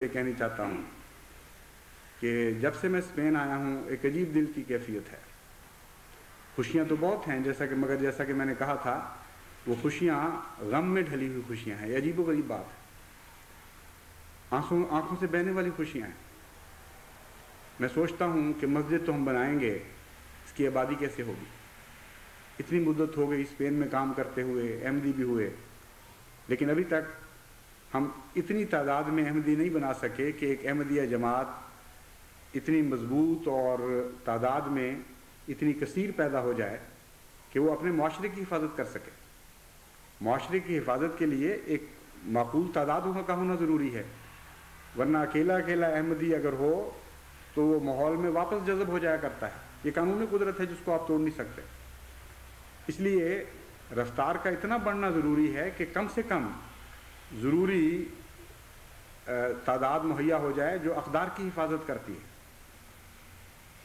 کہنا چاہتا ہوں کہ جب سے میں اسپین آیا ہوں ایک عجیب دل کی کیفیت ہے. خوشیاں تو بہت ہیں مگر جیسا کہ میں نے کہا تھا وہ خوشیاں غم میں ڈھلی ہوئی خوشیاں ہیں. یہ عجیب و غریب بات ہے. آنکھوں سے بہنے والی خوشیاں ہیں. میں سوچتا ہوں کہ مسجد تو ہم بنائیں گے، اس کی آبادی کیسے ہوگی؟ اتنی مدت ہو گئی اسپین میں کام کرتے ہوئے، احمدی بھی ہوئے، لیکن ابھی تک ہم اتنی تعداد میں احمدی نہیں بنا سکے کہ ایک احمدیہ جماعت اتنی مضبوط اور تعداد میں اتنی کثیر پیدا ہو جائے کہ وہ اپنے معاشرے کی حفاظت کر سکے. معاشرے کی حفاظت کے لیے ایک معقول تعداد کا ہونا ضروری ہے، ورنہ اکیلا احمدی اگر ہو تو وہ ماحول میں واپس جذب ہو جایا کرتا ہے. یہ قانونی قدرت ہے جس کو آپ توڑ نہیں سکتے. اس لیے رفتار کا اتنا بڑھنا ضروری ہے کہ کم سے کم ضروری تعداد مہیا ہو جائے جو اقدار کی حفاظت کرتی ہے،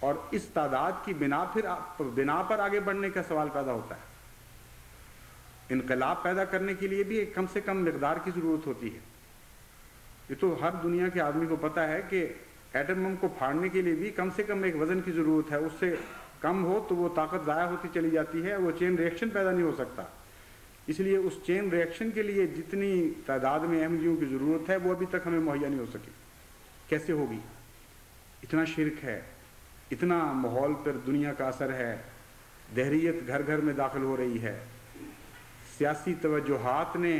اور اس تعداد کی بنا پر آگے بڑھنے کا سوال پیدا ہوتا ہے. انقلاب پیدا کرنے کے لیے بھی ایک کم سے کم مقدار کی ضرورت ہوتی ہے. یہ تو ہر دنیا کے آدمی کو پتہ ہے کہ ایٹم بم کو پھاڑنے کے لیے بھی کم سے کم ایک وزن کی ضرورت ہے. اس سے کم ہو تو وہ طاقت ضائع ہوتی چلی جاتی ہے، وہ چین ریئیکشن پیدا نہیں ہو سکتا. اس لیے اس چین ریئیکشن کے لیے جتنی تعداد میں احمدیوں کی ضرورت ہے وہ ابھی تک ہمیں مہیا نہیں ہو سکی. کیسے ہوگی؟ اتنا شرک ہے، اتنا ماحول پر دنیا کا اثر ہے، دہریت گھر گھر میں داخل ہو رہی ہے، سیاسی توجہات نے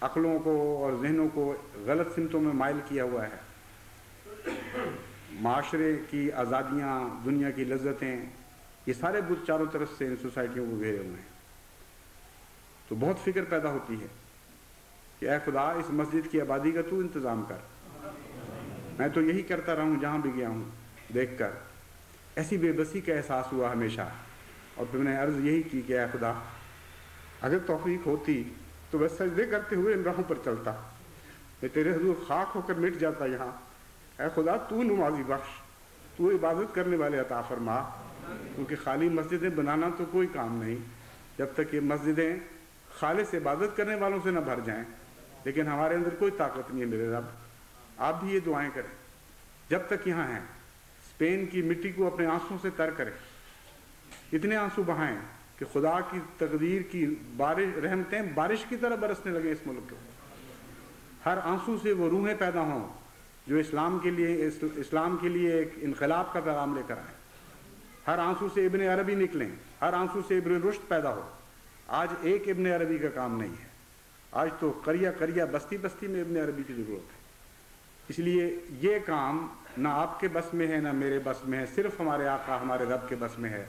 عقلوں کو اور ذہنوں کو غلط سمتوں میں مائل کیا ہوا ہے. معاشرے کی آزادیاں، دنیا کی لذتیں، یہ سارے بت چاروں طرف سے ان سوسائٹیوں کو گھیرے ہوئے ہیں. تو بہت فکر پیدا ہوتی ہے کہ اے خدا اس مسجد کی آبادی کا تو انتظام کر. میں تو یہی کرتا رہا ہوں جہاں بھی گیا ہوں. دیکھ کر ایسی بے بسی کا احساس ہوا ہمیشہ، اور پھر میں نے عرض یہی کی کہ اے خدا اگر توفیق ہوتی تو بس سجدے کرتے ہوئے ان راہوں پر چلتا، میں تیرے حضور خاک ہو کر مٹ جاتا یہاں. اے خدا تو نمازی بخش، تو عبادت کرنے والے عطا فرما، کیونکہ خالی مسجدیں بنانا تو کوئی کام نہیں جب تک یہ مسجدیں خالص عبادت کرنے والوں سے نہ بھر جائیں. لیکن ہمارے اندر کوئی طاقت نہیں ہے میرے رب. آپ بھی یہ دعائیں کریں جب تک یہاں ہیں. اسپین کی مٹی کو اپنے آنسوں سے تر کریں، اتنے آنسو بہائیں کہ خدا کی تقدیر کی رحمتیں بارش کی طرح برسنے لگے اس ملک کو. ہر آنسو سے وہ روحیں پیدا ہوں جو اسلام کے لیے ایک انقلاب کا پیغام لے کر آئیں. ہر آنسو سے ابن عربی نکلیں، ہر آنسو سے ابن رشد پیدا ہو. آج ایک ابن عربی کا کام نہیں ہے، آج تو قریہ بستی بستی میں ابن عربی کی ضرورت ہے. اس لیے یہ کام نہ آپ کے بس میں ہے نہ میرے بس میں ہے، صرف ہمارے آقا ہمارے رب کے بس میں ہے،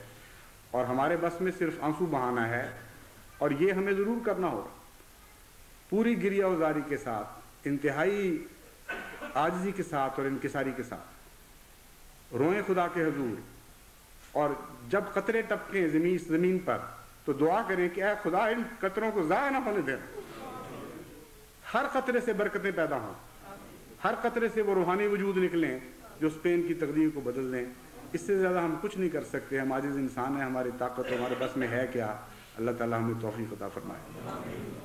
اور ہمارے بس میں صرف آنسو بہانا ہے. اور یہ ہمیں ضرور کرنا ہوگا پوری گریہ وزاری کے ساتھ، انتہائی عاجزی کے ساتھ اور انکساری کے ساتھ. روئیں خدا کے حضور، اور جب قطرے ٹپکیں زمین پر تو دعا کریں کہ اے خدا ان قطروں کو ضائع نہ ہونے دے. ہر قطرے سے برکتیں پیدا ہوں، ہر قطرے سے وہ روحانی وجود نکلیں جو اسپین کی تقدیر کو بدل دیں. اس سے زیادہ ہم کچھ نہیں کر سکتے. ہم عاجز انسان ہیں، ہماری طاقت ہمارے بس میں ہے کیا؟ اللہ تعالیٰ ہمیں توفیق عطا فرمائے.